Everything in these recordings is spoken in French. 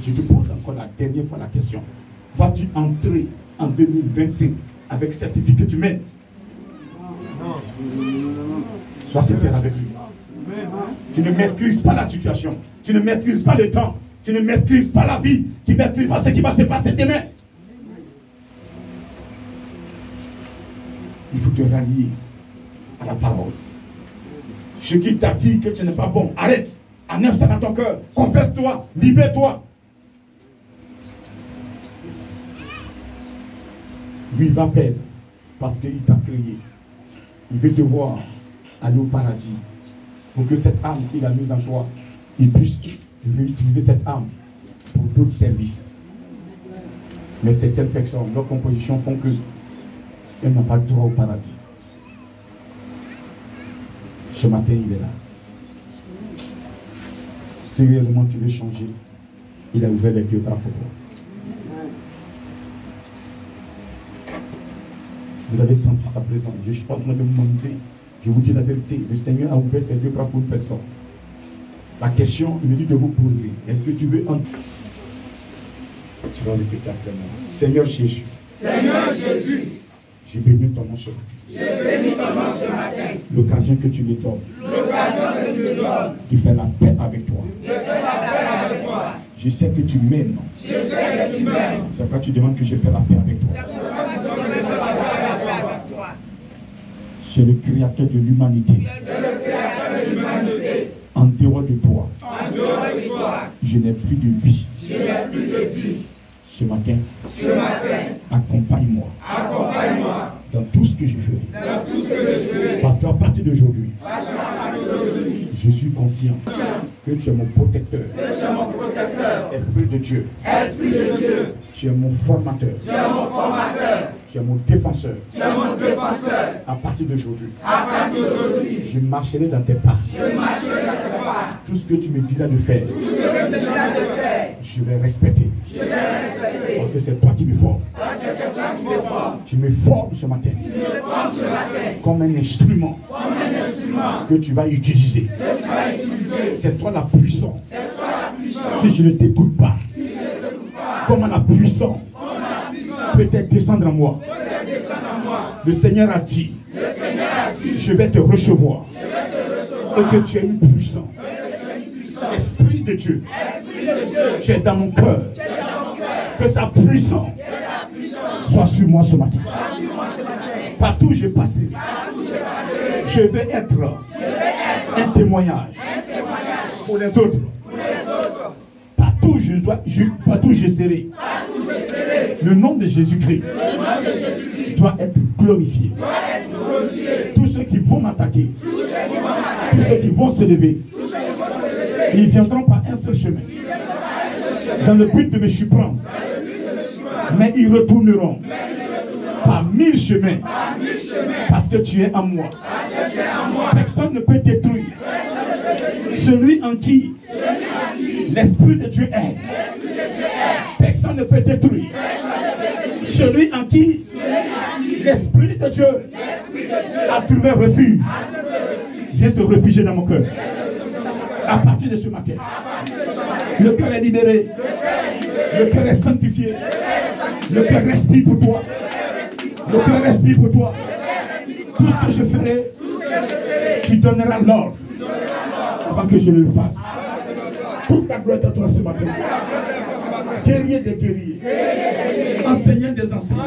Je te pose encore la dernière fois la question. Vas-tu entrer en 2025 avec certificat que tu mènes? Sois sincère avec lui. Tu ne maîtrises pas la situation. Tu ne maîtrises pas le temps. Tu ne maîtrises pas la vie. Tu ne maîtrises pas ce qui va se passer demain. Il faut te rallier à la parole. Ce qui t'a dit que tu n'es pas bon, arrête. Enlève ça dans ton cœur. Confesse-toi. Libère-toi. Lui, il va perdre parce qu'il t'a créé. Il veut te voir aller au paradis pour que cette âme qu'il a mise en toi, il puisse réutiliser cette âme pour d'autres services. Mais certaines personnes, leurs compositions font que elles n'ont pas le droit au paradis. Ce matin, il est là. Si réellement tu veux changer, il a ouvert les deux bras pour toi. Vous avez senti sa présence. Je ne suis pas en train de vous m'amuser. Je vous dis la vérité. Le Seigneur a ouvert ses deux bras pour une personne. La question, il me dit de vous poser. Est-ce que tu veux entrer? Tu vas répéter après moi. Seigneur Jésus. Seigneur Jésus. Je bénis ton nom ce matin. Je bénis ton nom ce matin. L'occasion que tu me donnes. L'occasion que tu me donnes. De faire la paix avec toi. De faire la paix avec toi. Je sais que tu m'aimes. Je sais que tu m'aimes. C'est pourquoi tu demandes que je fasse la paix avec toi. C'est le créateur de l'humanité. En dehors de toi, je n'ai plus de vie. Ce matin, accompagne-moi dans tout ce que je ferai. Parce qu'à partir d'aujourd'hui, je suis conscient que tu es mon protecteur. Esprit de Dieu. Tu es mon formateur. Tu es mon défenseur. À partir d'aujourd'hui, je marcherai dans tes pas. Tout ce que tu me diras de faire, je vais respecter. Parce que c'est toi qui me formes. Tu me formes ce matin comme un instrument que tu vas utiliser. C'est toi la puissance. Si je ne t'écoute pas, comment la puissance peut-être descendre en moi? Le Seigneur a dit, je vais te recevoir et que tu es une puissance. Esprit de Dieu, tu es dans mon cœur. Que ta puissance soit sur moi ce matin. Partout où je passerai, je vais être un témoignage pour les autres. Partout où je serai, le nom de Jésus-Christ doit être glorifié. Tous ceux qui vont m'attaquer, tous ceux qui vont se lever, ils viendront par un seul chemin, dans le but de me surprendre. Mais ils retourneront par 1000 chemins, parce que tu es en moi. Personne ne peut détruire celui en qui l'Esprit de Dieu est. Personne ne peut détruire celui en qui l'Esprit de Dieu a trouvé refuge. Viens te réfugier dans mon cœur. À partir de ce matin, le cœur est libéré, le cœur est sanctifié, le cœur respire pour toi, le cœur respire pour toi. Tout ce que je ferai, tu donneras l'ordre avant que je le fasse. Toute la gloire à toi ce matin. Guerrier des guerriers, enseignant des enseignants,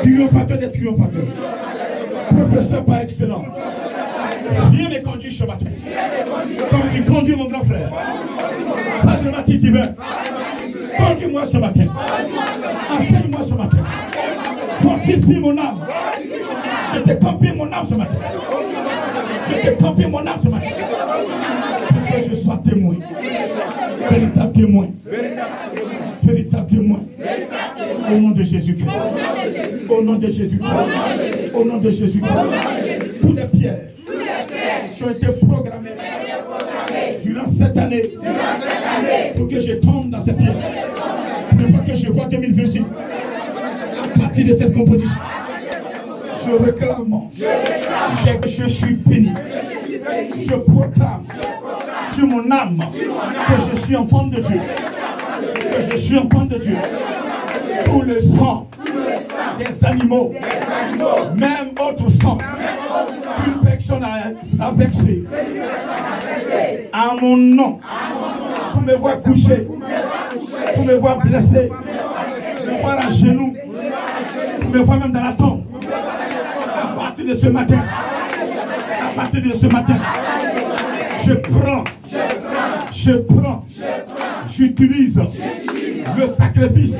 triomphateur des triomphateurs, professeur par excellence. Viens me conduire ce matin. Comme tu conduis mon grand frère. Padre Matin divin. Conduis-moi ce matin. Enseigne-moi ce matin. Fortifie mon âme. Je te confie mon âme ce matin. Je te confie mon âme ce matin. Pour que je sois témoin. Véritable témoin. Véritable témoin. Au nom de Jésus-Christ. Au nom de Jésus-Christ. Au nom de Jésus-Christ. Tous les pièges qui ont été programmés durant cette année pour que je tombe dans ces pièges. Pour que je vois 2026. À partir de cette composition, je réclame, je suis béni. Je proclame sur mon âme que je suis enfant de Dieu. Je suis enfant de Dieu. Tout le sang des animaux, même autre sang qu'une personne a versé à mon nom, pour me voir coucher, pour me voir blessé, pour me voir à genoux, pour me voir même dans la tombe. À partir de ce matin, j'utilise le sacrifice,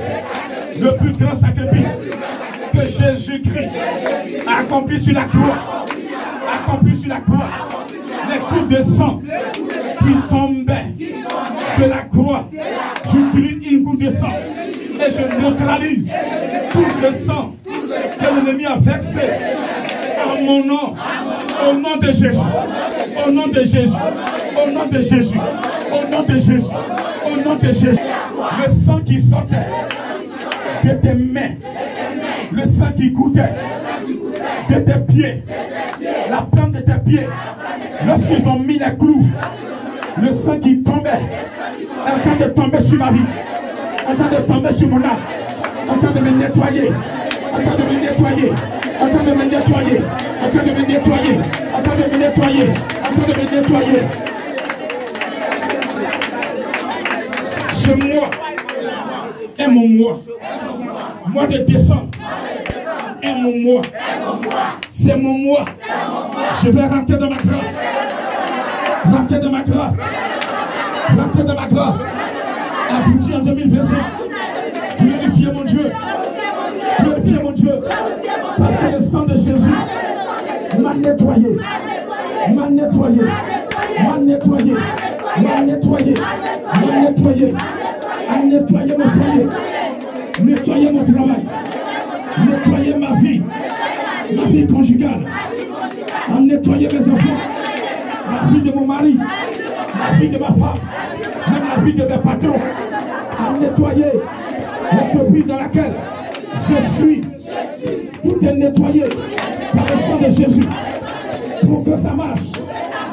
le plus grand sacrifice que Jésus-Christ a accompli sur la croix. Les gouttes de sang qui tombaient de la croix. J'utilise une goutte de sang et je neutralise tout ce sang que l'ennemi a versé en mon nom. Au nom de Jésus. Au nom de Jésus. Au nom de Jésus. Au nom de Jésus. Au nom de Jésus. Le sang qui sortait de tes mains. Le sang qui goûtait de tes pieds. La plante de tes pieds. Lorsqu'ils ont mis les clous. Le sang qui tombait. Est en train de tomber sur ma vie. En train de tomber sur mon âme. En train de me nettoyer. En train de me nettoyer. En train de me nettoyer. En train de me nettoyer. En train de me nettoyer. En train de me nettoyer. Ce mois est mon mois. Mois de décembre est mon mois. C'est mon mois. Je vais rentrer dans ma grâce. Rentrer dans ma grâce. Rentrer dans ma grâce. Aboutir en 2025. Glorifier mon Dieu. Glorifier mon Dieu. Parce que le sang de Jésus m'a nettoyé. M'a nettoyé. M'a nettoyé. M'a nettoyé. M'a nettoyé. A nettoyé mon foyer. Nettoyer mon travail. Nettoyer ma vie conjugale. A nettoyer mes enfants. La vie de mon mari. La vie de ma femme. Même la vie de mes patrons. A nettoyer l'entreprise dans laquelle je suis. Tout est nettoyé par le sang de Jésus. Pour que ça marche.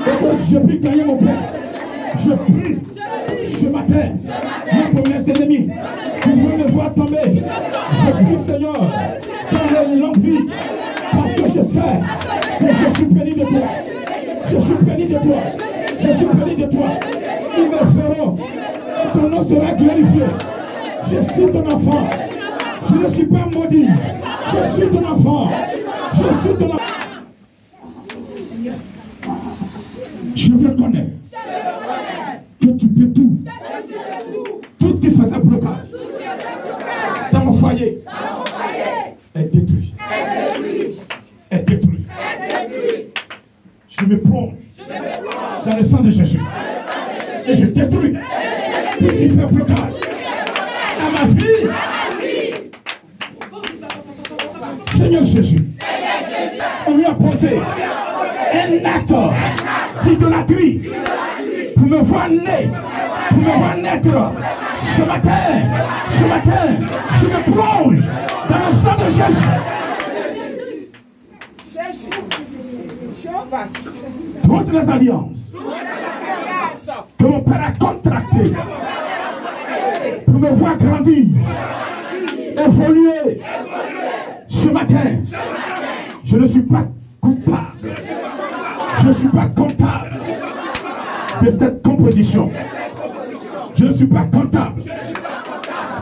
Et que je puisse gagner mon père. Je prie ce matin, même pour mes ennemis, qui veulent me voir tomber. Je prie, Seigneur, dans les longues vies, parce que je sais que je suis béni de toi. Je suis béni de toi. Je suis béni de toi. Ils me feront, et ton nom sera glorifié. Je suis ton enfant. Je ne suis pas maudit. Je suis ton enfant. Je suis ton enfant. Je reconnais que tu peux tout. Tout ce qui faisait blocage dans mon foyer est détruit. Est détruit. Je me plonge dans le sang de Jésus. Et je détruis tout ce qui fait blocage à ma vie. Seigneur Jésus, on lui a posé un acte d'idolâtrie pour me voir naître, pour me voir naître. Ce matin, je me plonge dans le sang de Jésus. Toutes les alliances que mon père a contractées pour me voir grandir, évoluer. Ce matin, je ne suis pas coupable. Je ne suis pas comptable de cette composition. Je ne suis pas comptable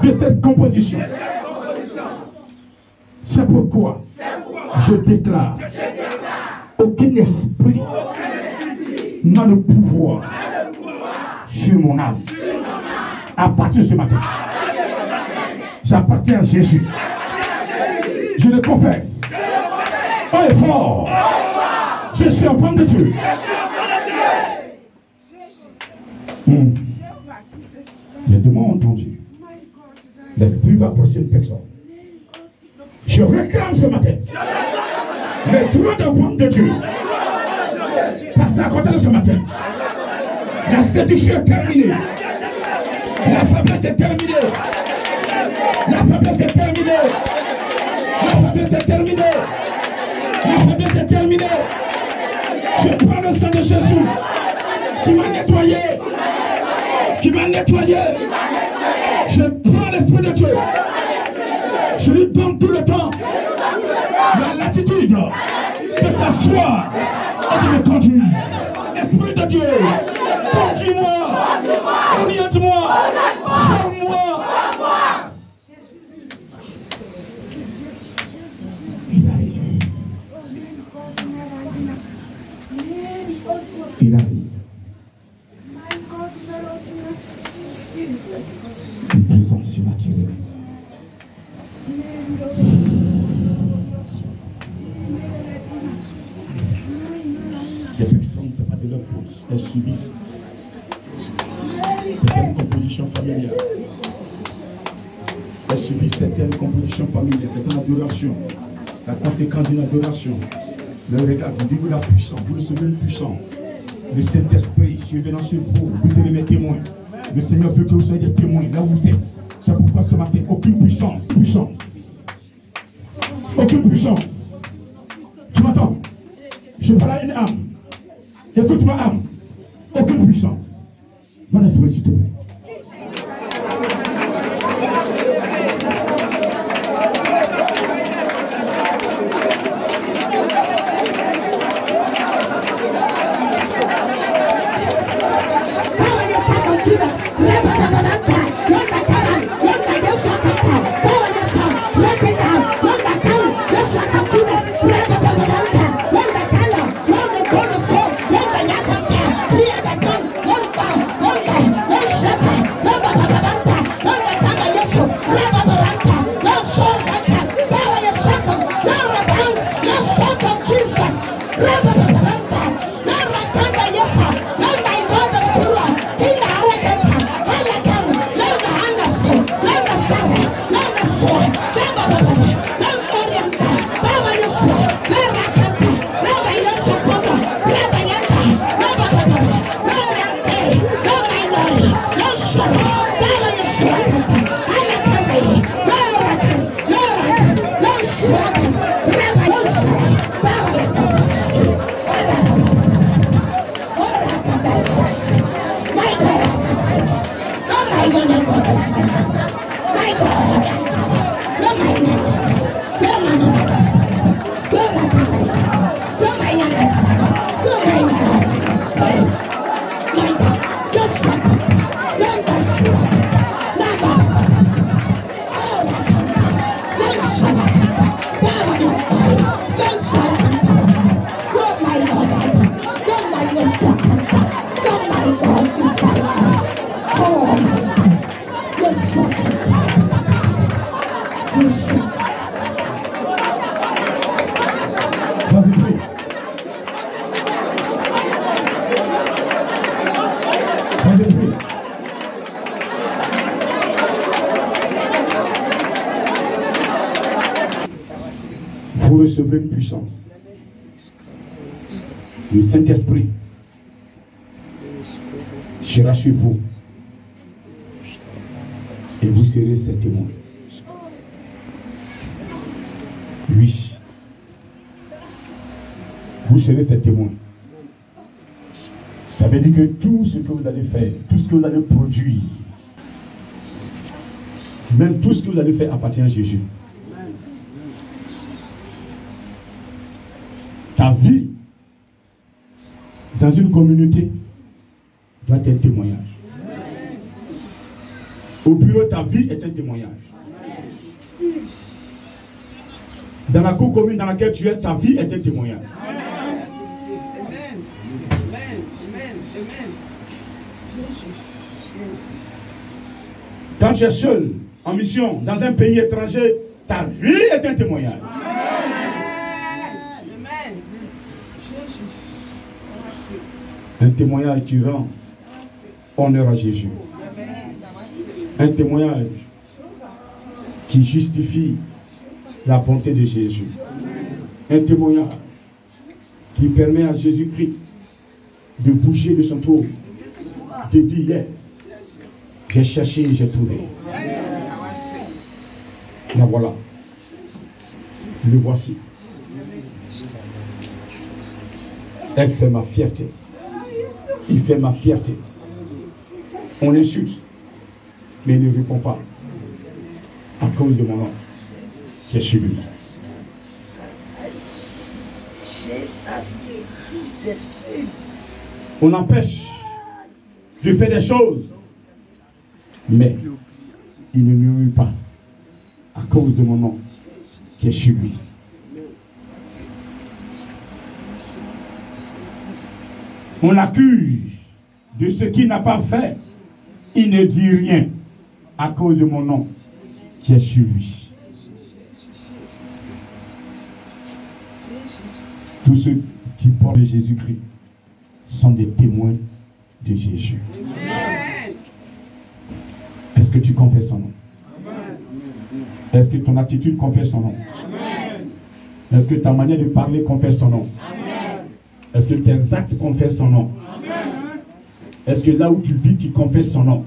de cette composition. C'est pourquoi je déclare aucun esprit n'a le pouvoir sur mon âme. À partir de ce matin, j'appartiens à Jésus. Je le confesse. Oh et fort. Je suis enfant de Dieu. Les démons ont entendu. L'esprit va approcher une personne. Je réclame ce matin le droit d'enfant de Dieu. Passez à côté de ce matin. La séduction est terminée. La faiblesse est terminée. La faiblesse est terminée. La faiblesse est terminée. La faiblesse est terminée. Je prends le sang de Jésus qui m'a nettoyé. Qui m'a nettoyé. Je Je lui donne tout le temps la latitude de s'asseoir et de me conduire. Esprit de Dieu, conduis-moi, oriente-moi, forme-moi. Il arrive. Il arrive. Une puissance surnaturelle. Les personnes, ce n'est pas de leur faute. Elles subissent certaines compositions familiales. Elles subissent certaines compositions familiales, certaines adorations. La conséquence d'une adoration. Le regard, vous dites, vous la puissance, vous recevez une puissance. Le Saint-Esprit, je suis venu sur vous, vous serez mes témoins. Le Seigneur veut que vous soyez des témoins là où vous êtes. C'est pourquoi ce matin, aucune puissance. Aucune puissance. Tu m'entends? Je parle à une âme. Écoute-moi, âme. Aucune puissance. Mon esprit, s'il te plaît. Vous recevrez une puissance. Le Saint-Esprit sera chez vous. Et vous serez ses témoins. Oui. Vous serez ses témoins. Ça veut dire que tout ce que vous allez faire, tout ce que vous allez produire, même tout ce que vous allez faire appartient à Jésus. Ta vie dans une communauté doit être un témoignage. Au bureau, ta vie est un témoignage. Dans la cour commune dans laquelle tu es, ta vie est un témoignage. Quand tu es seul, en mission, dans un pays étranger, ta vie est un témoignage. Un témoignage qui rend honneur à Jésus. Un témoignage qui justifie la bonté de Jésus. Un témoignage qui permet à Jésus-Christ de bouger de son tour, de dire yes, j'ai cherché et j'ai trouvé. La voilà. Le voici. Elle fait ma fierté. Il fait ma fierté. On l'insulte, mais il ne répond pas à cause de mon nom. tu es chez lui. On empêche de faire des choses, mais il ne murmure pas à cause de mon nom qui est chez lui. On l'accuse de ce qu'il n'a pas fait. Il ne dit rien à cause de mon nom qui est chez lui. Tous ceux qui portent Jésus-Christ sont des témoins de Jésus. Est-ce que tu confesses son nom? Est-ce que ton attitude confesse son nom? Est-ce que ta manière de parler confesse son nom? Est-ce que tes actes confessent son nom? Est-ce que là où tu vis, tu confesses son nom?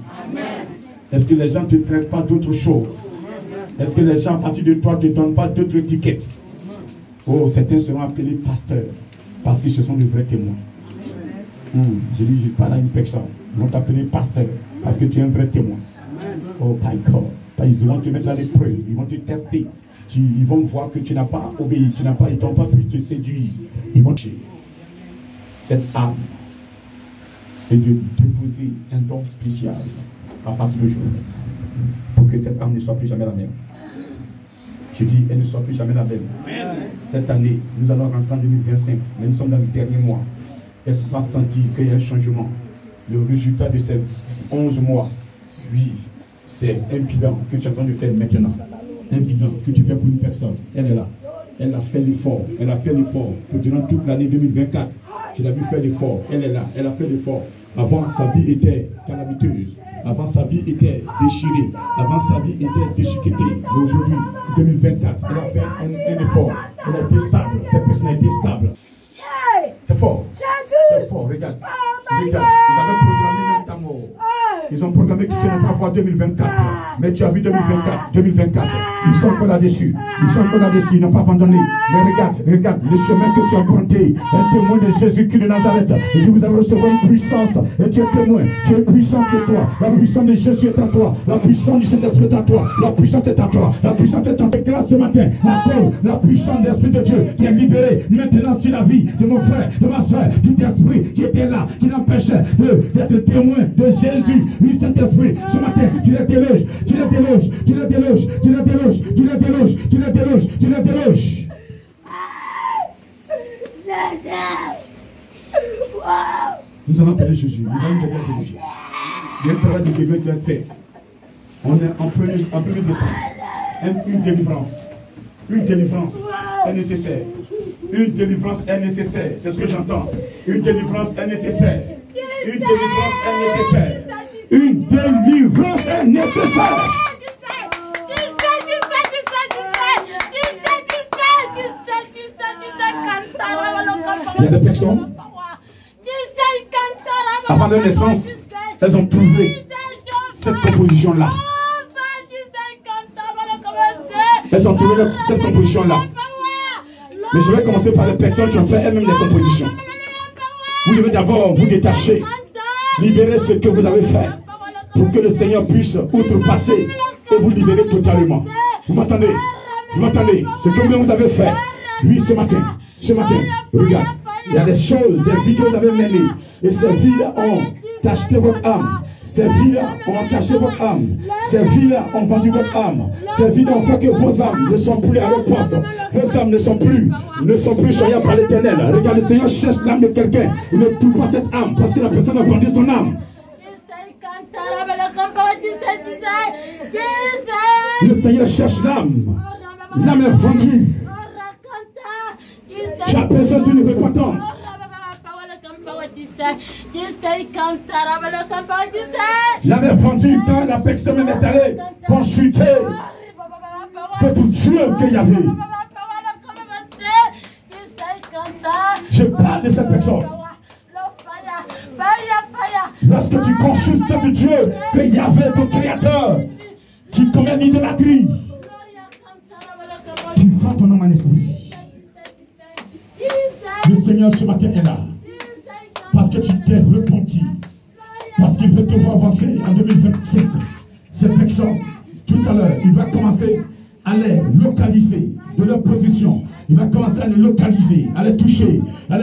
Est-ce que les gens ne te traitent pas d'autre chose? Est-ce que les gens à partir de toi ne te donnent pas d'autres étiquettes? Oh, certains seront appelés pasteurs parce que ce sont de vrais témoins. Je dis, je parle à une personne. Ils vont t'appeler pasteur parce que tu es un vrai témoin. Oh my God. Ils vont te mettre à l'épreuve, ils vont te tester. Ils vont voir que tu n'as pas obéi, ils n'ont pas pu te séduire. Ils vont te... Cette âme et de déposer un don spécial à partir de aujourd'hui pour que cette âme ne soit plus jamais la même. Je dis, elle ne soit plus jamais la même. Cette année, nous allons rentrer en 2025, mais nous sommes dans le dernier mois. Est-ce qu'on va sentir qu'il y a un changement? Le résultat de ces 11 mois, oui, c'est un bilan que tu es en train de faire maintenant. Un bilan que tu fais pour une personne. Elle est là. Elle a fait l'effort. Elle a fait l'effort pour durant toute l'année 2024. Tu l'as vu faire l'effort. Elle est là. Elle a fait l'effort. Avant, sa vie était calamiteuse. Avant, sa vie était déchirée. Avant, sa vie était déchiquetée. Mais aujourd'hui, 2024, elle a fait un effort. Elle a été stable. Cette personne a été stable. C'est fort. C'est fort. Regarde. Regarde. Ils avaient programmé même ta mort. Ils ont programmé que tu ne vas pas voir 2024. Mais tu as vu 2024. 2024. Ils sont encore là-dessus. Ils sont encore là-dessus. Ils n'ont pas abandonné. Mais regarde, regarde le chemin que tu as emprunté. Un témoin de Jésus-Christ de Nazareth. Et que vous allez recevoir une puissance. Et tu es témoin. Tu es puissance de toi. La puissance de Jésus est à toi. La puissance du Saint-Esprit est à toi. La puissance est à toi. La puissance est à toi. Ce matin, la puissance de l'Esprit de Dieu qui est libérée maintenant sur la vie de mon frère, de ma soeur, du Esprit qui était là, qui l'empêchait d'être témoin de Jésus. Oui, Saint-Esprit, ce matin, tu les déloges, tu les déloges, tu les déloges, tu les déloges, tu les déloges, tu les déloges, tu les déloges. Nous allons appeler Jésus. Nous allons appeler Jésus. Il y a un travail de délivrance qui va être fait. On est en premier décembre. Une délivrance. Une délivrance est nécessaire. Une délivrance est nécessaire. C'est ce que j'entends. Une délivrance est nécessaire. Une délivrance est nécessaire. Une délivrance est nécessaire. Il y a des personnes, avant leur naissance, elles ont trouvé cette composition-là. Elles ont trouvé cette composition-là. Mais je vais commencer par les personnes qui ont fait elles-mêmes les compositions. Vous devez d'abord vous détacher, libérer ce que vous avez fait, pour que le Seigneur puisse outrepasser et vous libérer totalement. Vous m'entendez? Vous m'entendez? Ce que vous avez fait, oui, ce matin, regarde, il y a des choses, des vies que vous avez menées, et ces vies-là ont tacheté votre âme. Ces vies-là ont entaché votre âme. Ces vies-là ont vendu votre âme. Ces vies-là ont fait que vos âmes ne sont plus à leur poste. Vos âmes ne sont plus choyées par l'Éternel. Regarde, le Seigneur cherche l'âme de quelqu'un. Il ne trouve pas cette âme parce que la personne a vendu son âme. Le Seigneur cherche l'âme. L'âme est vendue. Tu as besoin d'une repentance. L'âme est vendue quand la personne est allée consulter d'autres dieux qu'il y avait. Je parle de cette personne. Lorsque tu consultes d'autres dieux qu'il y avait ton créateur, tu commets l'idolâtrie. Tu vends ton âme en esprit. Le Seigneur ce matin est là. Parce que tu t'es repenti. Parce qu'il veut te voir avancer en 2025. Cette personne, tout à l'heure, il va commencer à les localiser de leur position. Il va commencer à les localiser, à les toucher, à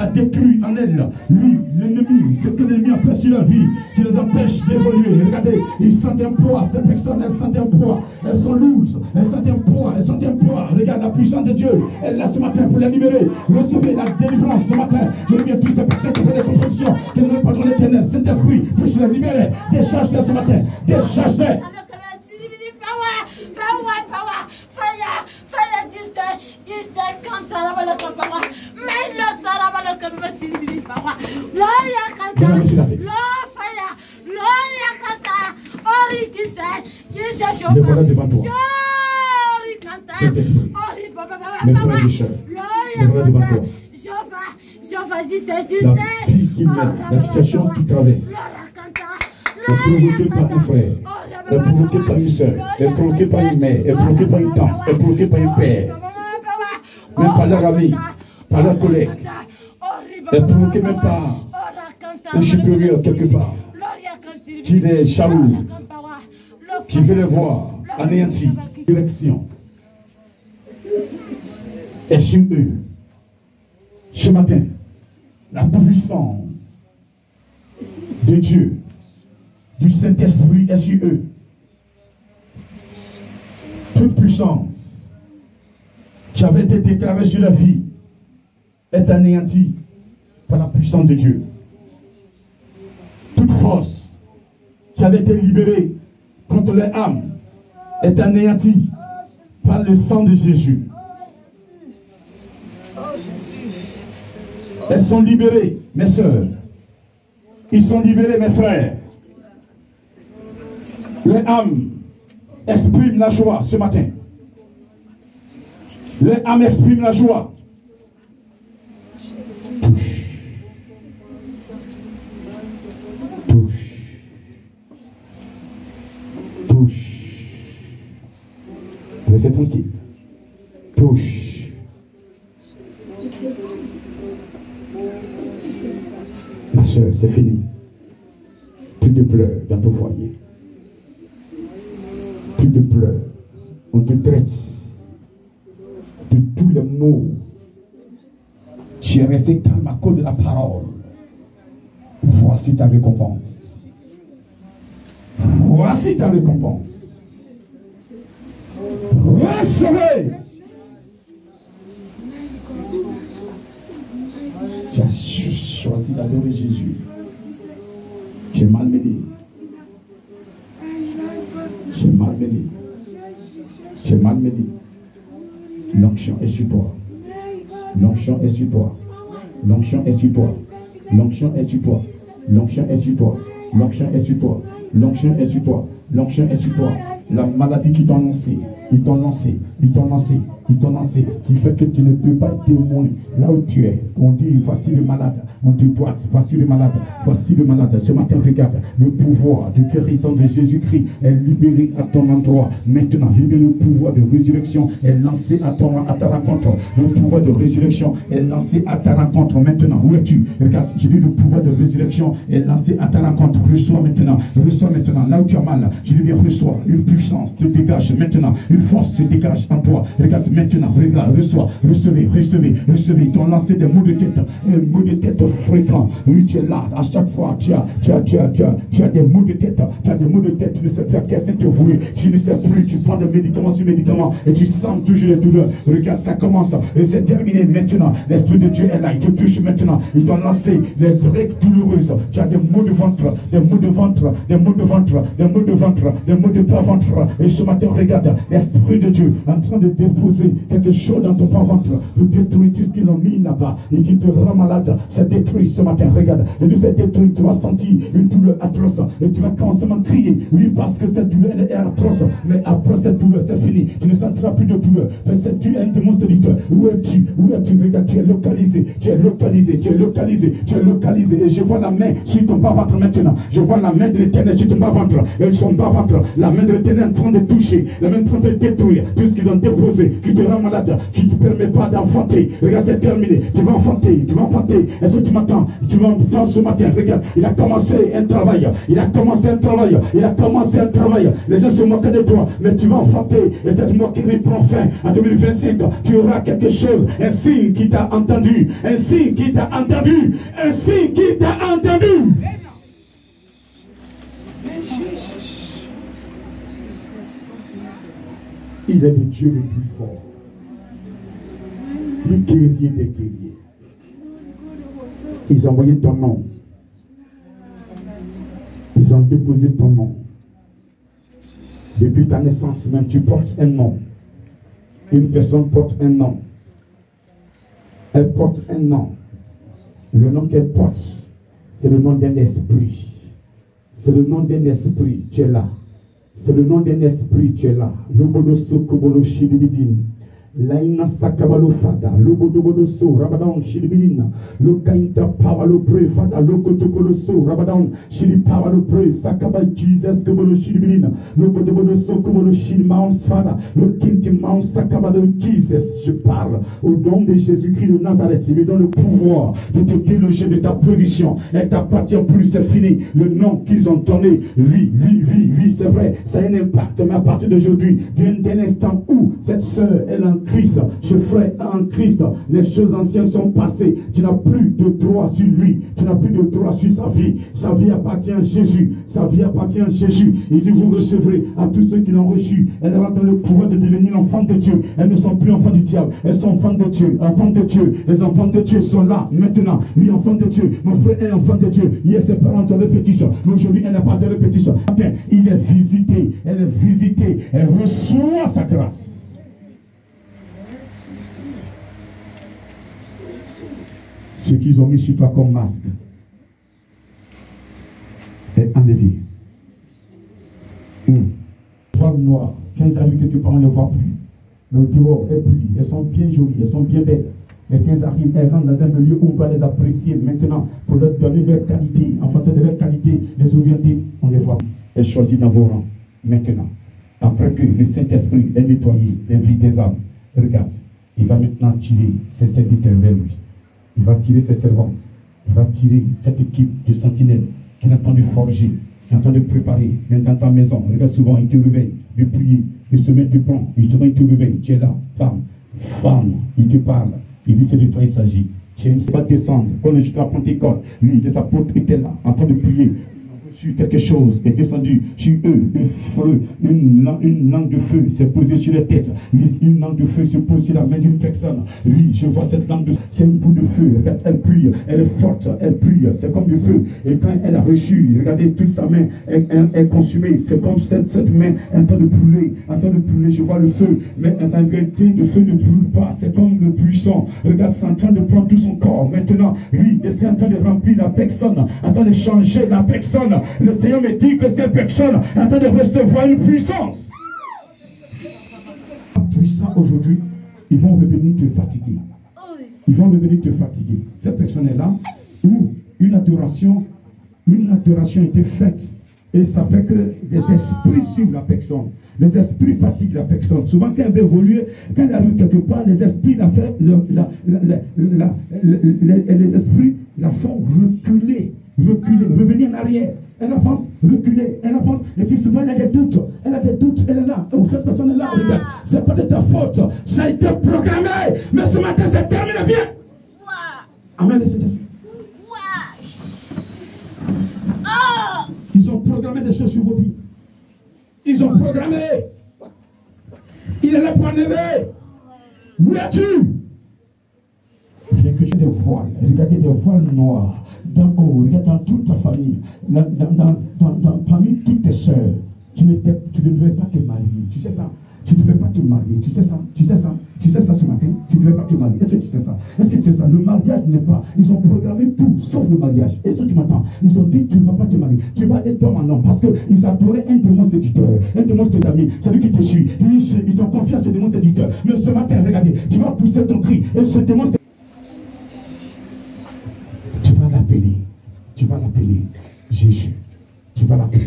détruire en elles. Lui, l'ennemi, ce que l'ennemi a fait sur leur vie, qui les empêche d'évoluer. Regardez, ils sentent un poids, ces personnes, elles sentent un poids, elles sont lourdes, elles sentent un poids, elles sentent un poids. Regarde la puissance de Dieu, elle est là ce matin pour les libérer. Recevez la délivrance ce matin. Je reviens tous ces personnes qui font des compositions, qui ne veulent pas dans l'éternel. Saint-Esprit, touche-les, libérez, décharge-les ce matin, décharge-les. Les voilà devant toi. Saint-Esprit, mes frères et sœurs, les voilà devant toi. La vie qu'ils mettent, la situation qu'ils traversent, est provoquée par un frère, est provoquée par une sœur, est provoquée par une mère, est provoquée par une tante, est provoquée par un père, même par leur ami, par leur collègue, est provoquée même par un supérieur quelque part, qui les jaloux, qui veut les voir anéantis. Direction est sur eux. Ce matin, la puissance de Dieu, du Saint-Esprit est sur eux. Toute puissance qui avait été déclarée sur la vie est anéantie par la puissance de Dieu. Toute force qui avait été libérée contre les âmes est anéantie par le sang de Jésus. Elles sont libérées, mes sœurs. Ils sont libérés, mes frères. Les âmes expriment la joie ce matin. Les âmes expriment la joie. Touche. Touche. Touche. Restez tranquille. Touche. Ma soeur, c'est fini. Plus de pleurs dans ton foyer. Plus de pleurs. On te traite de tous les maux. Tu es resté calme à cause de la parole. Voici ta récompense. Voici ta récompense. Recevez. Tu as choisi d'adorer Jésus. Tu es malmené. Tu es malmené. Tu es malmené. L'onction est sur toi. L'onction est sur toi. L'onction est sur toi. L'onction est sur toi. L'onction est sur toi. L'onction est sur toi. L'onction est sur toi. L'onction est sur toi. La maladie qui t'ont lancé, ils t'ont lancé, ils t'ont lancé, ils t'ont lancé, qui fait que tu ne peux pas être témoin là où tu es. On dit, voici le malade, on te boite, voici le malade, voici le malade. Ce matin, regarde, le pouvoir de guérison de Jésus-Christ est libéré à ton endroit. Maintenant, le pouvoir de résurrection est lancé à ta rencontre. Le pouvoir de résurrection est lancé à ta rencontre. Maintenant, où es-tu? Regarde, j'ai dit, le pouvoir de résurrection est lancé à ta rencontre. Reçois maintenant, là où tu as mal. Je lui dis, reçois, une puissance te dégage maintenant, une force se dégage en toi. Regarde maintenant, regarde, reçois, recevez. Ils t'ont lancé des maux de tête, un mot de tête fréquent. Oui, tu es là, à chaque fois, tu as des maux de tête, tu ne sais plus à quel sens te vouer, tu ne sais plus, tu prends des médicaments sur médicaments et tu sens toujours les douleurs. Regarde, ça commence et c'est terminé maintenant. L'Esprit de Dieu est là, il te touche maintenant. Ils t'ont lancé les breaks douloureuses. Tu as des maux de ventre, des maux de ventre, des maux de ventre, des maux de ventre, des maux de bas-ventre. Et ce matin, regarde, l'Esprit de Dieu en train de déposer quelque chose dans ton bas-ventre pour détruire tout ce qu'ils ont mis là-bas et qui te rend malade. C'est détruit ce matin, regarde. Et puis c'est détruit, tu vas sentir une douleur atroce et tu vas constamment crier. Oui, parce que cette douleur est atroce. Mais après cette douleur, c'est fini. Tu ne sentiras plus de douleur. Mais c'est tu es un démon séducteur. Où es-tu? Regarde, tu es localisé. Et je vois la main sur ton bas-ventre maintenant. Je vois la main de l'Éternel sur ton bas-ventre. Elles sont bas-ventre. La main de l'Éternel est en train de toucher, la main est en train de détruire tout ce qu'ils ont déposé, qui te rend malade, qui ne te permet pas d'enfanter. Regarde, c'est terminé. Tu vas enfanter, tu vas enfanter. Est-ce que tu m'entends? Tu vas entendre ce matin. Regarde, il a commencé un travail. Il a commencé un travail. Il a commencé un travail. Les gens se moquent de toi, mais tu vas enfanter. Et cette moquerie prend fin. En 2025, tu auras quelque chose, un signe qui t'a entendu. Un signe qui t'a entendu. Un signe qui t'a entendu. Il est le Dieu le plus fort, le guerrier des guerriers. Ils ont envoyé ton nom. Ils ont déposé ton nom. Depuis ta naissance même, tu portes un nom. Une personne porte un nom. Elle porte un nom. Le nom qu'elle porte, c'est le nom d'un esprit. C'est le nom d'un esprit. Tu es là. C'est le nom d'un esprit, tu es là. Lobodo Sokobolo Shidibidin. Laina Sakabalo Fada. Lobodo So Rabadon Shidibidin. Lokainta Pawalo Pre Fada. Lokotokolo So Rabadon Shidipawalo Pre. Sakaba Jesus Kobolo Shidibidin. Lobodo Sokobolo Shidimounts Fada. Lokinti Mount Sakabalo Jesus. Je parle au nom de Jésus-Christ de Nazareth. Il me donne le pouvoir de te déloger de ta position. Elle t'appartient plus, c'est fini. Le nom qu'ils ont donné, oui, c'est vrai. Ça a un impact, mais à partir d'aujourd'hui, d'un instant où cette sœur est en Christ, ce frère est en Christ, les choses anciennes sont passées. Tu n'as plus de droit sur lui, tu n'as plus de droit sur sa vie. Sa vie appartient à Jésus, sa vie appartient à Jésus. Il dit, vous recevrez à tous ceux qui l'ont reçu. Elle aura dans le pouvoir de devenir enfant de Dieu. Elles ne sont plus enfants du diable, elles sont enfants de Dieu, enfants de Dieu. Les enfants de Dieu sont là maintenant. Oui, enfants de Dieu. Mon frère est enfant de Dieu. Hier, ses parents ont répétition, mais aujourd'hui, elle n'a pas de répétition. Il est visité, elle est visitée, elle reçoit sa grâce. Ce qu'ils ont mis sur toi comme masque est enlevé. Voile noire, quand ils arrivent quelque part, on ne les voit plus. Mais au dehors, elles brillent, elles sont bien jolies, elles sont bien belles. Mais quand elles arrivent, elles rentrent dans un milieu où on va les apprécier maintenant pour leur donner leur qualité. En fonction de leur qualité, les orienter, on les voit. Elles choisissent dans vos rangs. Maintenant, après que le Saint-Esprit ait nettoyé les vies des âmes, regarde, il va maintenant tirer ses serviteurs vers lui. Il va tirer ses servantes. Il va tirer cette équipe de sentinelles qui est en train de forger, qui est en train de préparer, même dans ta maison. Regarde, souvent, il te réveille de prier, de se mettre de plan. Justement, il te réveille. Tu es là, femme, il te parle. Il dit, c'est de toi il s'agit. Tu ne sais pas descendre. Quand le jour de la Pentecôte, lui, les apôtres étaient là, en train de prier. Sur quelque chose est descendu sur eux, une langue de feu s'est posée sur les têtes. Une langue de feu se pose sur la main d'une personne. Oui, je vois cette langue de feu, c'est une boule de feu. Regarde, elle prie, elle est forte, elle prie, c'est comme du feu. Et quand elle a reçu, regardez, toute sa main est consumée. C'est comme cette main en train de brûler, je vois le feu. Mais en réalité, le feu ne brûle pas, c'est comme le puissant. Regarde, c'est en train de prendre tout son corps. Maintenant, oui, et c'est en train de remplir la personne, en train de changer la personne. Le Seigneur me dit que cette personne est en train de recevoir une puissance. Puissant aujourd'hui, ils vont revenir te fatiguer. Ils vont revenir te fatiguer. Cette personne est là où une adoration était faite. Et ça fait que les esprits suivent la personne. Les esprits fatiguent la personne. Souvent, quand elle veut évoluer, quand elle arrive quelque part, les esprits les esprits la font reculer, revenir en arrière. Elle avance, reculer, elle avance, et puis souvent elle a des doutes, elle est là, oh, cette personne est là, regarde, c'est pas de ta faute, ça a été programmé, mais ce matin c'est terminé, viens. Amen, les Saint-Esprit. Ils ont programmé des choses sur vos vies. Ils ont programmé. Il est là pour enlever. Où es-tu? Viens que j'ai des voiles. Regardez des voiles noirs. Dans regarde dans toute ta famille. Parmi toutes tes soeurs. Tu ne devais pas te marier. Tu sais ça? Tu ne devais pas te marier. Tu sais ça? Tu sais ça? Tu sais ça ce matin? Tu ne devais pas te marier. Est-ce que tu sais ça? Est-ce que tu sais ça? Le mariage n'est pas. Ils ont programmé tout sauf le mariage. Est-ce que tu m'entends? Ils ont dit tu ne vas pas te marier. Tu vas être d'homme en homme. Parce qu'ils adoraient un démon séducteur. Un démon séducteur. C'est lui qui te suit. Ils t'ont confié à ce démon séducteur. Mais ce matin, regardez, tu vas pousser ton cri. Et ce démon séducteur. Tu vas l'appeler. Tu vas l'appeler Jésus. Tu vas l'appeler.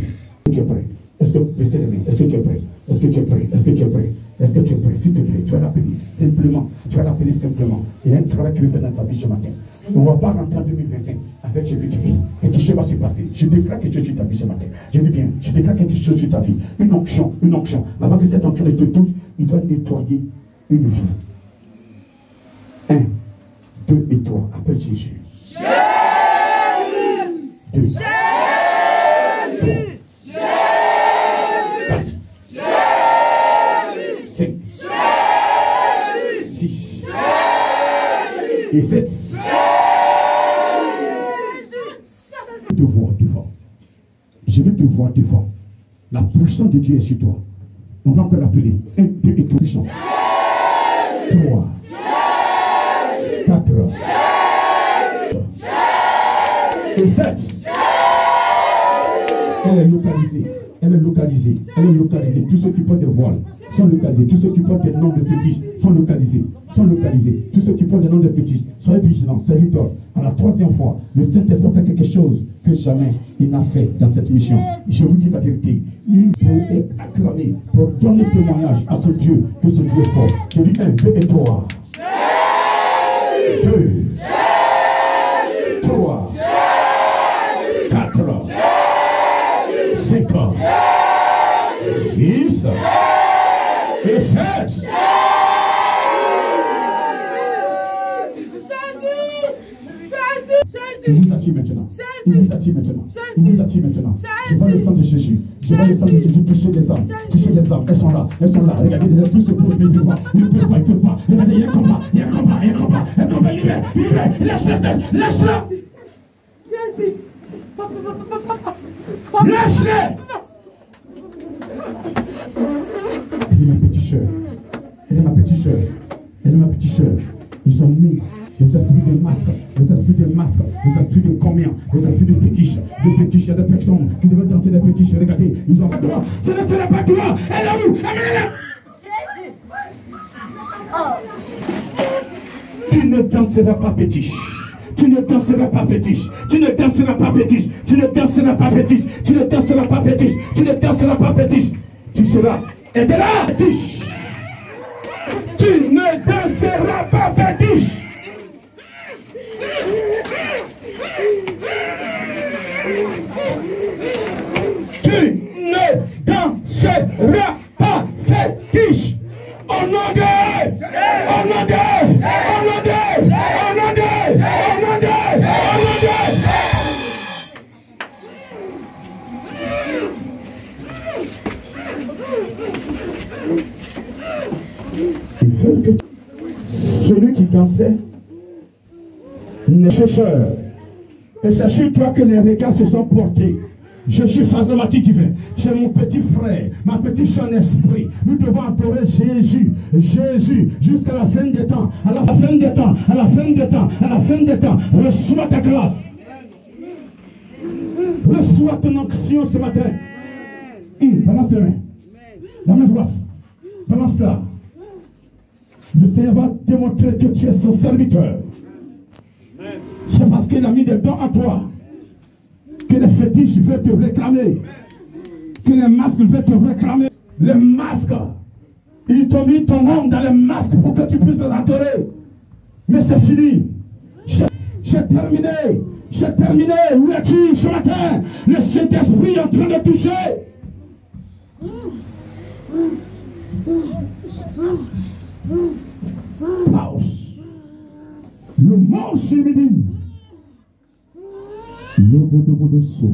Tu es prêt? Est-ce que baissez les mains? Est-ce que tu es prêt? Est-ce que tu es prêt? Est-ce que tu es prêt? Est-ce que tu es prêt? S'il te plaît, tu vas l'appeler simplement. Tu vas l'appeler simplement. Il y a un travail qui veut faire dans ta vie ce matin. On ne va pas rentrer en 2025 avec ce que tu vis. Quelque chose va se passer. Je déclare quelque chose sur ta vie ce matin. Je dis bien, je déclare quelque chose sur ta vie. Une onction, une onction. Avant que cette onction te touche, il doit nettoyer une vie. 1, 2 et 3. Appelle Jésus. Jésus! 2. Jésus! 4. Jésus! 5. Jésus! 6. Jésus! Et 7. Je vais te voir devant. Je vais te voir devant. La puissance de Dieu est sur toi. On va encore l'appeler. 1, 2 et 3. 3. 4. Et 7. Elle est localisée. Elle est localisée. Elle est localisée. Tous ceux qui portent des voiles sont localisés. Tous ceux qui portent des noms de fétiches sont localisés. Sont localisés. Tous ceux qui portent des noms de fétiches, soyez vigilants. Serviteurs. À la 3e fois, le Saint-Esprit fait quelque chose que jamais il n'a fait dans cette mission. Je vous dis la vérité. Pour acclamer, pour donner témoignage à ce Dieu, que ce Dieu est fort. Je dis 1, 2 et 3. 2. 3. 4. 5. 6. Et 7. Il vous attire maintenant. Il vous attire maintenant. Il vous attire maintenant. Je vois le sang de Jésus. Je vois le sang de Jésus toucher les âmes. Toucher les âmes. Elles sont là. Elles sont là. Regardez, les esprits se posent, mais ils ne peuvent pas. Ils ne peuvent pas. Ils ne peuvent pas. Regardez, il y a un combat. Il y a un combat. Il y a un combat. Un combat. Libère. Libère. Laisse-la. Laisse-la. Laisse-la. Elle est ma petite soeur. Elle est ma petite soeur. Elle est ma petite soeur. Ils ont mis les esprits de masque, les esprits de masque, les esprits de combien, les esprits de fétiches. Il y a des personnes qui devaient danser des fétiches. Regardez, ils ont pas toi. Ce ne sera pas toi. Elle est où? Tu ne danseras pas fétiche. Tu ne danseras pas fétiche. Tu ne danseras pas fétiche. Tu ne danseras pas fétiche. Tu ne danseras pas fétiche. Tu ne danseras pas fétiche. Tu seras éternel fétiche. Tu ne danseras pas fétiche. Tu ne danseras pas fétiche. Au nom de, au nom de, au nom de, au nom de, au nom de, au nom de. Il faut que celui qui dansait n'est chercheur. Et c'est sur toi que les regards se sont portés. Je suis pharmatique divin. C'est mon petit frère, ma petite soeur esprit. Nous devons adorer Jésus. Jésus, jusqu'à la fin des temps. À la fin des temps, à la fin des temps, à la fin des temps. Reçois ta grâce. Reçois ton onction ce matin. Balance les mains. La main droite. Balance-la. Le Seigneur va démontrer que tu es son serviteur. C'est parce qu'il a mis des dons à toi que les fétiches veulent te réclamer, que les masques veulent te réclamer. Les masques, ils t'ont mis ton nom dans les masques pour que tu puisses les adorer. Mais c'est fini. J'ai terminé. J'ai terminé. Où es-tu ce matin? Le Saint-Esprit est en train de toucher. Pause. Le mot Shimidin. Le Bodobodoso.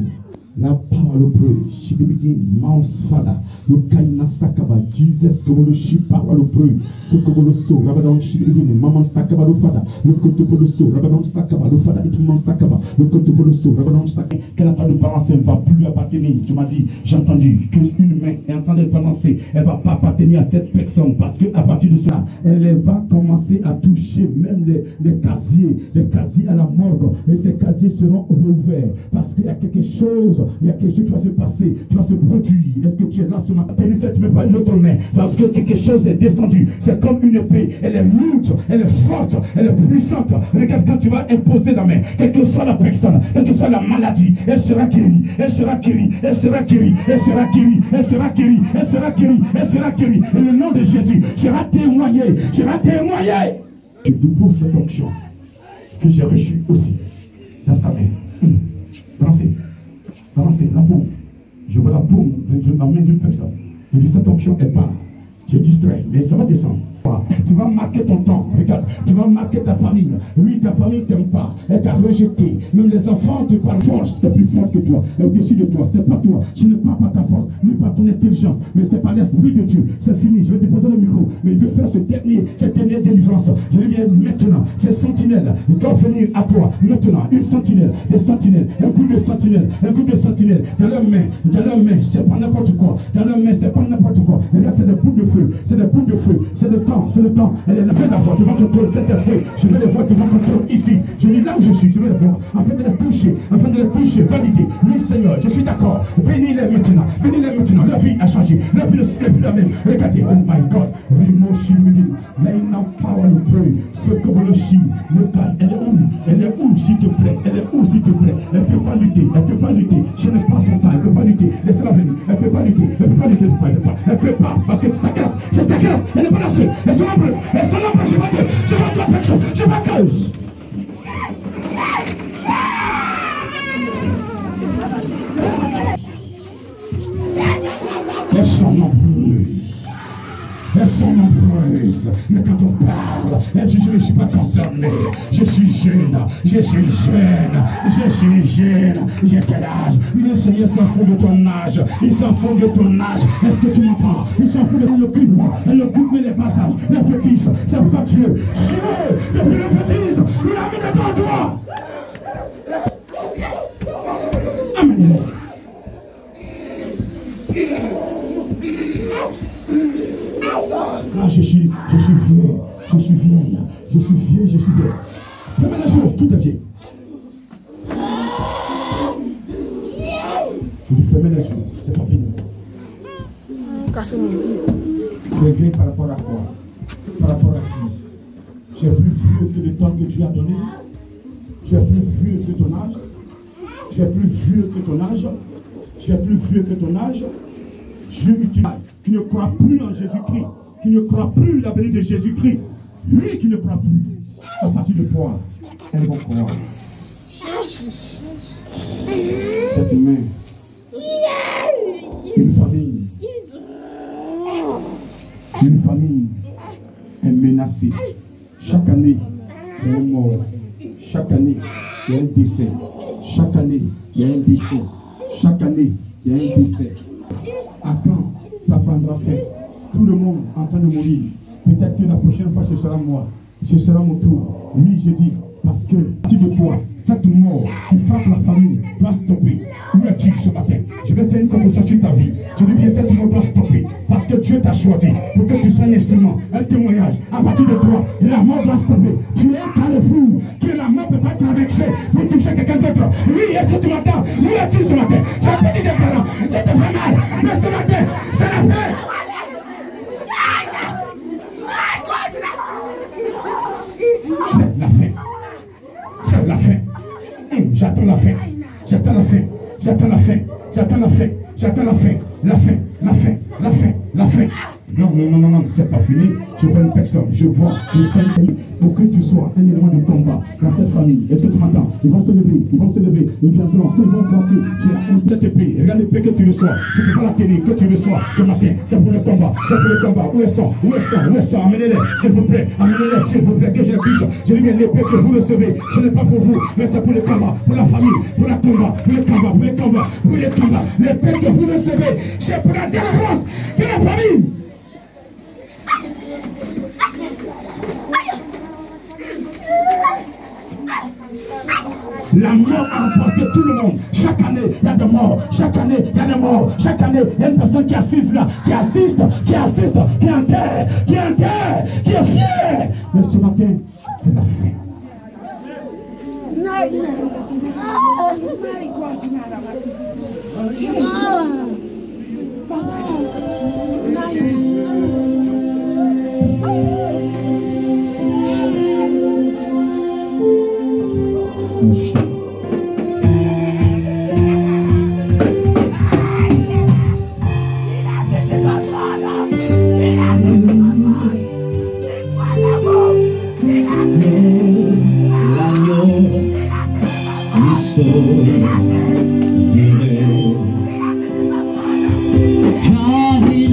La parole preux. Shimidin. Mouse Fada. Le Kaina Sakaba. Jesus Koboloshi. Parole preux. Ce Koboloso. Rabadon Shimidin. Maman Sakaba. Le Fada. Le Kotoboloso. Rabadon Sakaba. Le Fada. Itman Sakaba. Le Kotoboloso. Rabadon Sakaba. Qu'elle n'a pas de balance, elle ne va plus appartenir. Tu m'as dit, j'ai entendu qu'une main est en train de balancer. Elle ne va pas appartenir à cette personne parce qu'à partir de cela, elle va commencer à toucher même les casiers à la morgue. Et ces casiers seront rouverts parce qu'il y a quelque chose il y a quelque chose qui va se passer, qui va se produire. Est-ce que tu es là ce matin? Tu ne mets pas l'autre main, parce que quelque chose est descendu. C'est comme une épée, elle est lourde, elle est forte, elle est puissante. Regarde, quand tu vas imposer la main, quelle que soit la personne, quelle que soit la maladie, elle sera guérie, elle sera guérie, elle sera guérie, elle sera guérie, elle sera guérie, elle sera guérie, elle sera guérie. Et le nom de Jésus, je vais témoigner, je vais témoigner. Je dépose cette onction que j'ai reçue aussi dans sa main. Balancez la paume. Je vois la paume dans la main d'une personne. Je dis cette onction, elle part. Je distrais, mais ça va descendre. Tu vas marquer ton temps. Regarde, tu vas marquer ta famille. Oui, ta famille ne t'aime pas. Elle t'a rejeté. Même les enfants te parlent. Force est plus forte que toi. Elle est au-dessus de toi. C'est pas toi. Je ne parle pas ta force, ni pas ton intelligence. Mais c'est pas l'esprit de Dieu. C'est fini. Je vais déposer le micro. Mais il veut faire cette dernière délivrance. Je vais dire maintenant. Ces sentinelles doivent venir à toi. Maintenant, une sentinelle, des sentinelles, un coup de sentinelle, un coup de sentinelle. Dans leurs mains, c'est pas n'importe quoi. Dans leurs mains, c'est pas n'importe quoi. Et là, c'est des boules de feu. C'est des boules de feu. C'est le temps. C'est le temps. Elle est là d'avoir devant contrôle cet esprit. Je vais les voir devant contrôle ici. Je dis là où je suis, je vais les voir. Afin de les toucher, valider. Oui, Seigneur, je suis d'accord. Bénis-les maintenant. Bénis-les maintenant. Leur vie a changé. Leur vie n'est plus la même. Regardez, oh my God. Ce que vous le chie, le taille. Elle est où? Elle est où, s'il te plaît? Elle est où, s'il te plaît? Elle ne peut pas lutter. Elle ne peut pas lutter. Je n'ai pas son temps. Elle ne peut pas lutter. Laissez-la venir. Elle ne peut pas lutter. Elle ne peut pas lutter. Elle ne peut pas. Parce que c'est sa grâce. C'est sa grâce. Elle n'est pas la seule. Elle s'en embrasse. Elle s'en embrasse. Je vais te personne. Je vais te. Elles sont nombreuses. Elles sont nombreuses. Mais quand on parle, elles disent je ne suis pas concerné. Je suis jeune. Je suis jeune. Je suis jeune. J'ai quel âge? Le Seigneur s'en fout de ton âge. Il s'en fout de ton âge. Est-ce que tu m'entends? Il s'en fout de ton occupe. Elle occupe les passages, les fétiches. C'est pourquoi Dieu, depuis le fétiche, il a mis devant toi. Amenez-les. Ah, je suis vieux, je suis vieille, je suis vieux, je suis vieux. Fermez les yeux, tout est vieux. Je dis fermez les yeux, c'est pas fini. Tu es vieux par rapport à quoi? Par rapport à qui? Tu es plus vieux que le temps que Dieu a donné? Tu es plus vieux que ton âge? Tu es plus vieux que ton âge? Tu es plus vieux que ton âge? Dieu utilise qui ne croit plus en Jésus-Christ, qui ne croit plus la venue de Jésus-Christ, lui qui ne croit plus, à partir de toi, elles vont croire. Cette main, une famille est menacée. Chaque année, il y a un mort. Chaque année, il y a un décès. Chaque année, il y a un décès. Chaque année, il y a un décès. À quand ça prendra fin? Tout le monde en train de mourir. Peut-être que la prochaine fois ce sera moi. Ce sera mon tour. Oui, je dis, parce que tu de toi, cette mort qui frappe la famille doit stopper. Où es-tu ce matin? Je vais faire une composition sur ta vie. Je dis bien, cette mort doit stopper. Parce que Dieu t'a choisi pour que tu sois un instrument, un témoignage. À partir de toi, la mort doit stopper. Tu es un carrefour que la mort ne peut pas traverser pour toucher quelqu'un d'autre. Oui, est-ce que tu m'entends? Oui, est-ce que ce matin? J'ai petit des parents, c'était pas mal. Mais ce matin, c'est la fin. C'est la fin. C'est la fin. J'attends la fin. J'attends la fin. J'attends la fin. J'attends la fin. J'attends la fin. La fin. La fin. La fin. La fin. Non, non, non, non, non, c'est pas fini. Je vois une personne, je vois, je sens pour que tu sois un élément de combat dans cette famille. Est-ce que tu m'entends? Ils vont se lever, ils viendront, ils vont voir que tu as cette épée. Regarde l'épée que tu reçois. Tu peux pas la tenir, que tu reçois ce matin. C'est pour le combat, c'est pour le combat. Où est-ce sont? Où est-ce sont? Amenez-les, s'il vous plaît, que je les touche. Je dis bien l'épée que vous recevez. Ce n'est pas pour vous, mais c'est pour le combat, pour la famille, pour le combat, pour le combat, pour le combat, pour le combat. L'épée que vous recevez, c'est pour la défense de la famille. La mort a emporté tout le monde. Chaque année, il y a des morts. Chaque année, il y a des morts. Chaque année, il y a une personne qui assiste là, qui assiste, qui est en terre, qui est fière. Mais ce matin, c'est la fin. Car il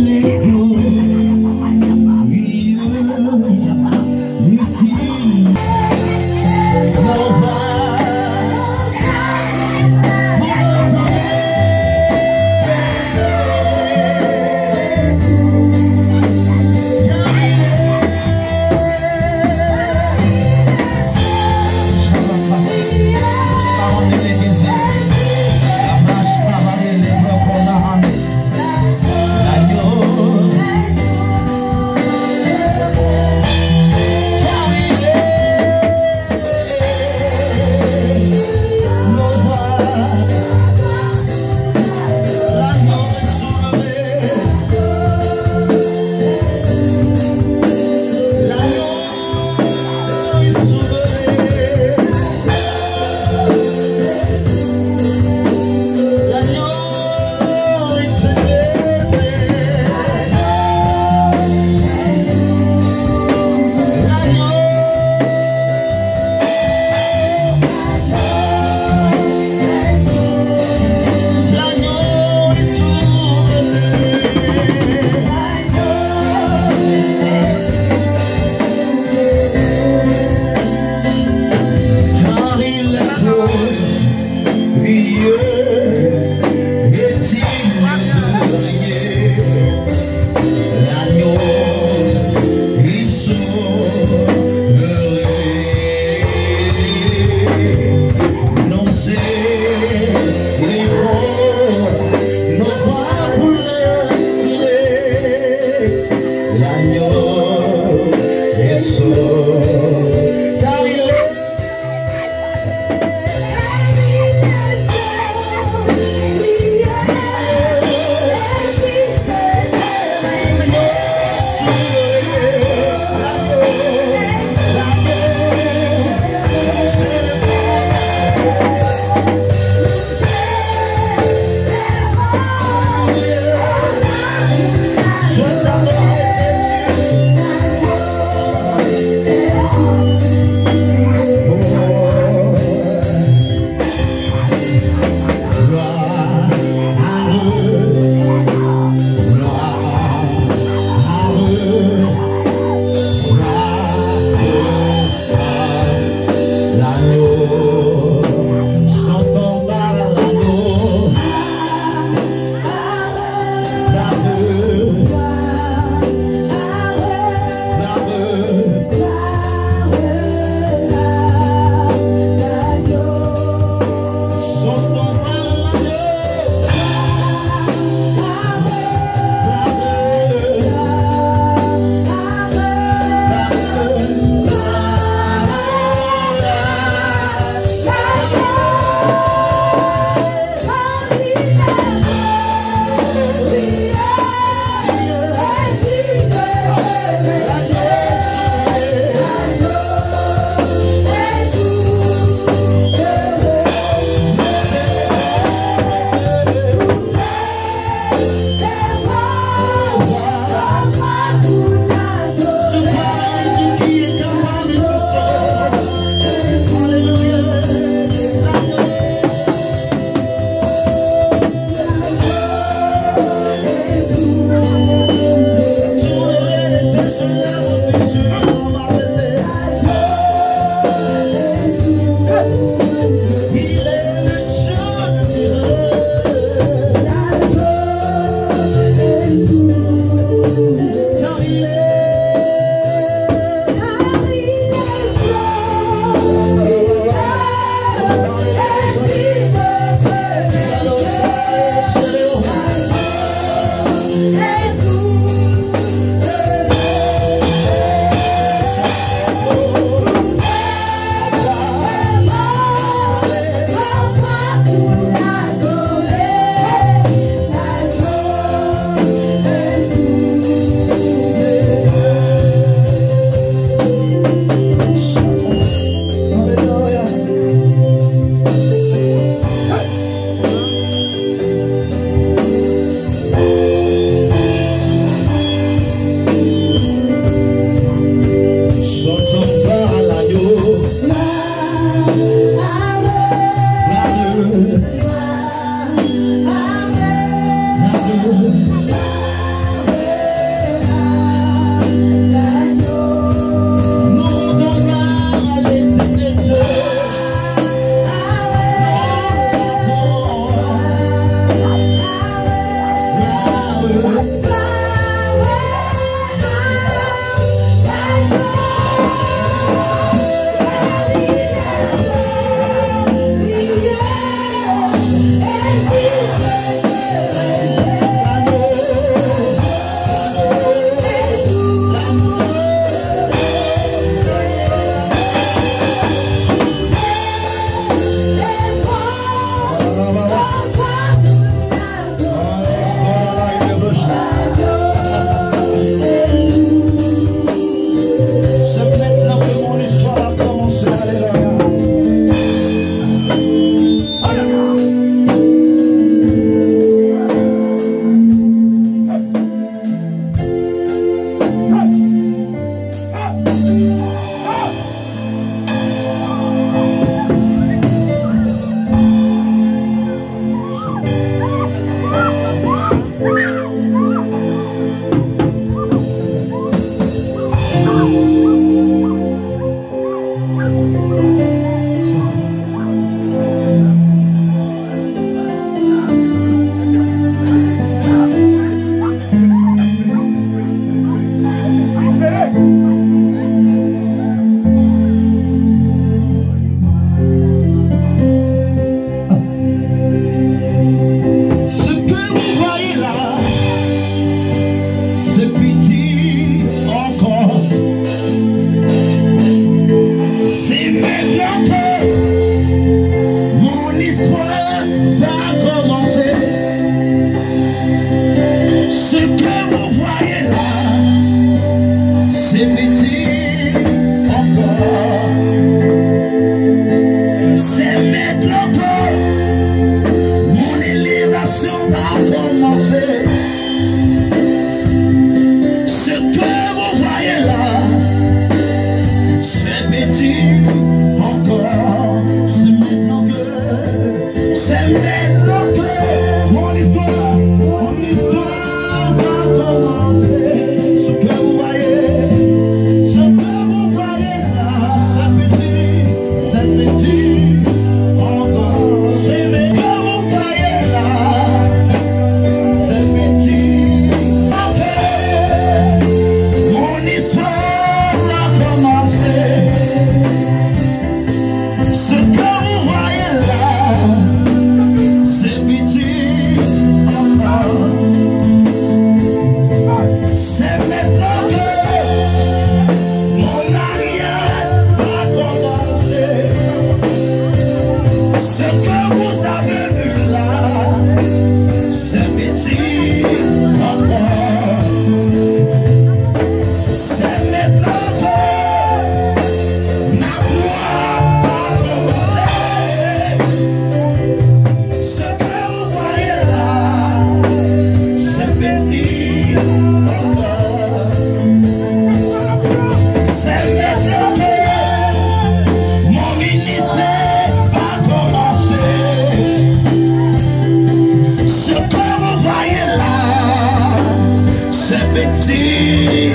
petit,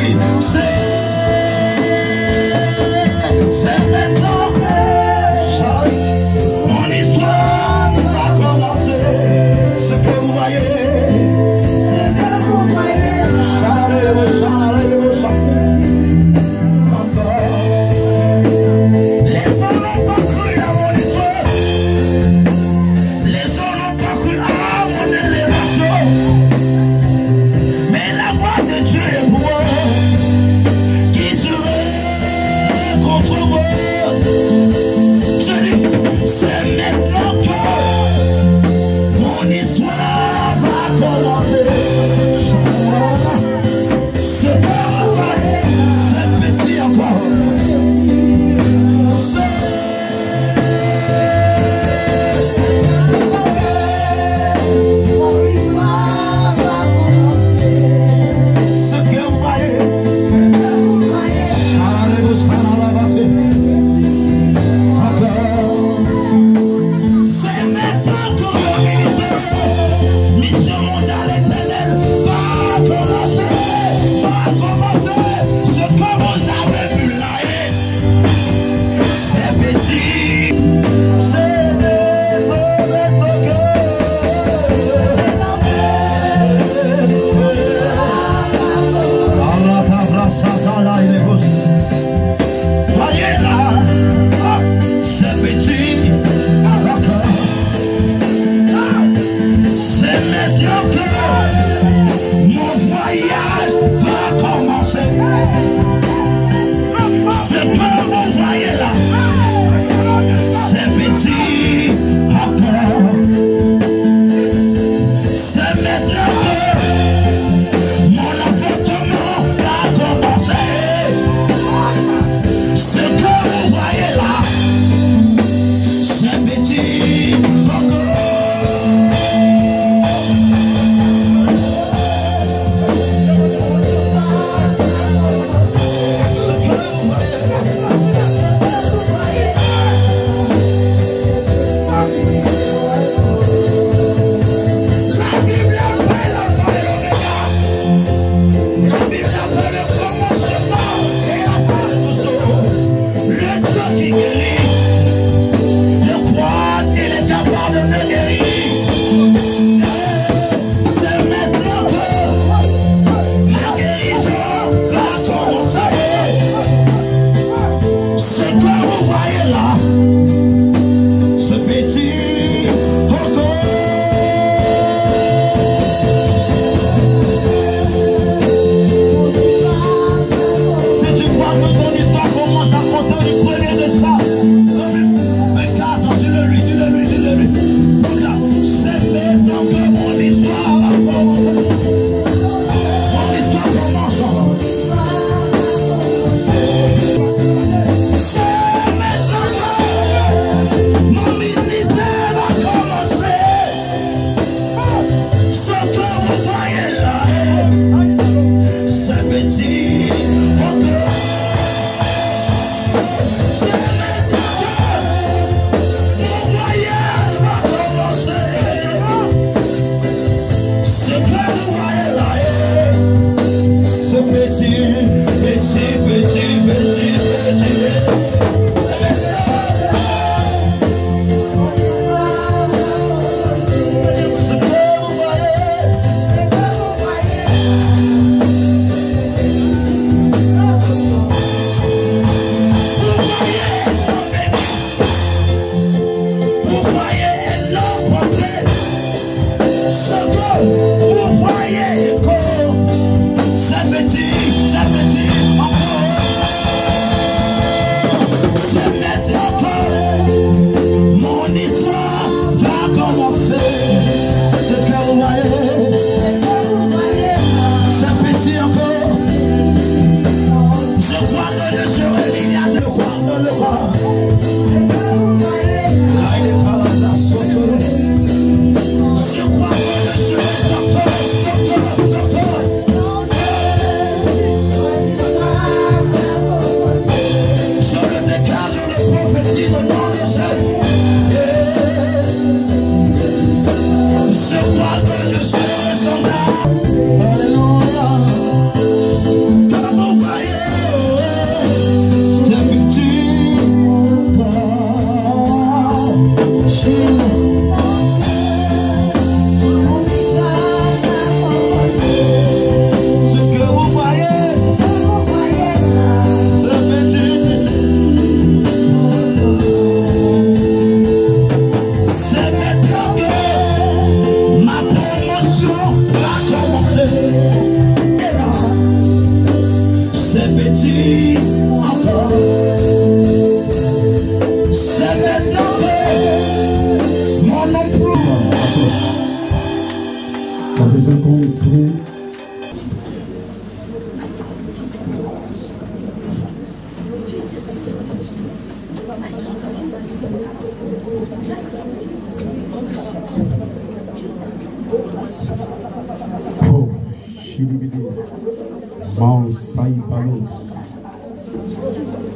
c'est maintenant. Mon histoire va commencer. Ce que vous voyez, les gens n'ont pas cru à mon histoire. Les gens n'ont pas cru à mon élévation. Mais la voix de Dieu est pour moi.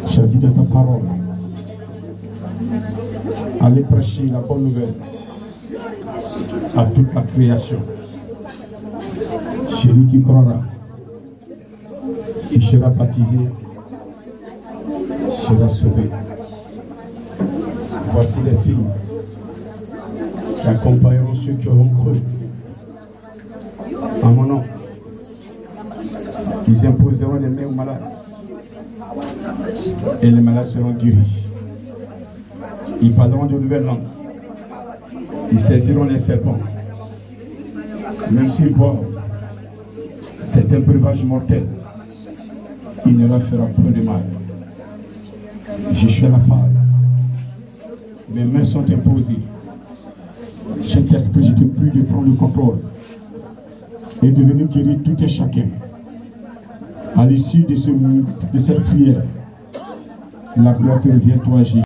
Je dis de ta parole. Allez prêcher la bonne nouvelle à toute la création. Celui qui croira, qui sera baptisé, sera sauvé. Voici les signes qui accompagneront ceux qui auront cru. En mon nom, ils imposeront les mains aux malades et les malades seront guéris. Ils parleront de nouvelles langues. Ils saisiront les serpents. Même s'ils boivent certains breuvages mortels, il ne leur fera point de mal. Je suis à la phase. Mes mains sont imposées. Saint-Esprit, je te prie de prendre le contrôle et de venir guérir tout et chacun. À l'issue de cette prière, la gloire te revient, toi, Jésus.